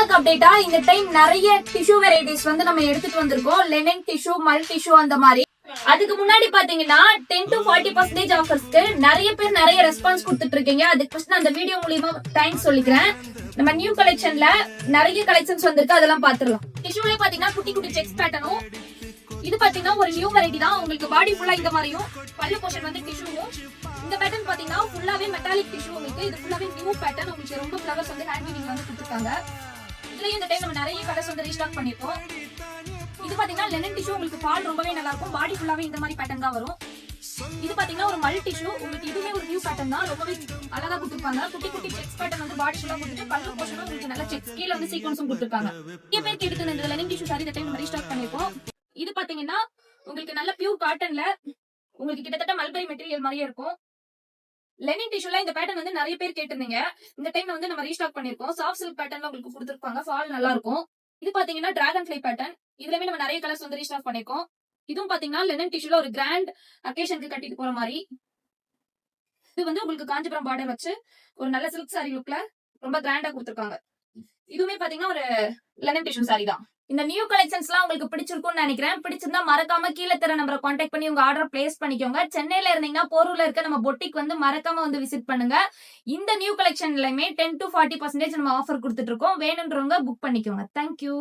Restock அப்டேட்டா இந்த time நிறைய tissue varieties வந்து நம்ம எடுத்துட்டு வந்திருக்கோம். லெனின் டிஷ்யூ, மல் டிஷ்யூ அந்த மாதிரி. அதுக்கு முன்னாடி பாத்தீங்கன்னா 10 to 40% ஆஃபர்ஸ்க்கு நிறைய பேர் நிறைய ரெஸ்பான்ஸ் கொடுத்துட்டு இருக்கீங்க. அதுக்கு ஃபர்ஸ்ட் அந்த வீடியோ மூலியமா தேங்க்ஸ் சொல்லிக்கிறேன். நம்ம நியூ கலெக்ஷன்ல நிறைய கலெக்ஷன்ஸ் வந்திருக்கு, அதெல்லாம் பாத்துடலாம். டிஷ்யூலே பாத்தீங்கன்னா குட்டி குட்டி செக்ஸ் பேட்டர்னும், இது பாத்தீங்கன்னா ஒரு நியூ வெரைட்டி தான். உங்களுக்கு பாடி ஃபுல்லா இந்த மாதிரியும், பல்லு போர்ஷன் வந்து டிஷ்யூவும். இந்த பேட்டர்ன் பாத்தீங்கன்னா ஃபுல்லாவே மெட்டாலிக் டிஷ்யூ உங்களுக்கு. இது ஃபுல்லாவே நியூ பேட்டர்ன். உங்களுக்கு ரொம்ப ஃபிளவர்ஸ் வந்து ஹேண்ட் வீவிங் வந்து கொடுத்துருக்காங்க. இதுலயும் இந்த டைம் நம்ம நிறைய கலர்ஸ் வந்து ரீஸ்டாக் பண்ணிருக்கோம். இது பாத்தீங்கன்னா லெனின் டிஷ்யூ. உங்களுக்கு ஃபால் ரொம்பவே நல்லா இருக்கும். பாடி ஃபுல்லாவே இந்த மாதிரி பேட்டர்ன் தான் வரும். இது பாத்தீங்கன்னா ஒரு மல் டிஷ்யூ. உங்களுக்கு இதுவே ஒரு நியூ பேட்டர்ன் தான். ரொம்பவே அழகா கொடுத்துருப்பாங்க. குட்டி குட்டி செக்ஸ் பேட்டர்ன் வந்து பாடி ஃபுல்லா கொடுத்துட்டு பல்லு போர்ஷன் உங்களுக்கு நல்ல செக்ஸ் கீழ வந்து சீக்வன்ஸும் கொடுத்துருக்காங்க. நிறைய பேருக்கு எடுத்து இந்த லெனின் டிஷ்யூ சாரி இந்த டைம் நம்ம ரீஸ்டாக் பண்ணிருக்கோம். இது பாத்தீங்கன்னா உங்களுக்கு நல்ல பியூர் காட்டன்ல உங்களுக்கு கிட்டத்தட்ட மல்பரி மெட்டீரியல் மாதிரியே இருக்கும். லெனின் டிஷ்யூல இந்த பேட்டர்ன் வந்து நிறைய பேர் கேட்டிருந்தீங்க. இந்த டைம் வந்து நம்ம ரீஸ்டாக் பண்ணிருக்கோம். சாஃப்ட் சில்க் பேட்டர்ன்ல உங்களுக்கு கொடுத்துருப்பாங்க. ஃபால் நல்லா இருக்கும். இது பாத்தீங்கன்னா டிராகன் ஃபிளை பேட்டர்ன். இதுலயுமே நம்ம நிறைய கலர்ஸ் வந்து ரீஸ்டாக் பண்ணிருக்கோம். இதுவும் பாத்தீங்கன்னா லெனின் டிஷ்யூல ஒரு கிராண்ட் அக்கேஷனுக்கு கட்டிட்டு போற மாதிரி. இது வந்து உங்களுக்கு காஞ்சிபுரம் பார்டர் வச்சு ஒரு நல்ல சில்க் சாரி லுக்ல ரொம்ப கிராண்டா கொடுத்துருக்காங்க. இதுவுமே பாத்தீங்கன்னா ஒரு லெனின் டிஷ்யூ சாரி தான். இந்த நியூ கலெக்ஷன்ஸ் எல்லாம் உங்களுக்கு பிடிச்சிருக்கும்னு நினைக்கிறேன். பிடிச்சிருந்தா மறக்காம கீழே தர நம்பரை கான்டாக்ட் பண்ணி உங்க ஆர்டர் பிளேஸ் பண்ணிக்கோங்க. சென்னையில இருந்தீங்கன்னா போரூர்ல இருக்க நம்ம பொட்டிக் வந்து மறக்காம வந்து விசிட் பண்ணுங்க. இந்த நியூ கலெக்ஷன்லயுமே 10 to 40% நம்ம ஆஃபர் கொடுத்துட்டு இருக்கோம். வேணுன்றவங்க புக் பண்ணிக்கோங்க. தேங்க்யூ.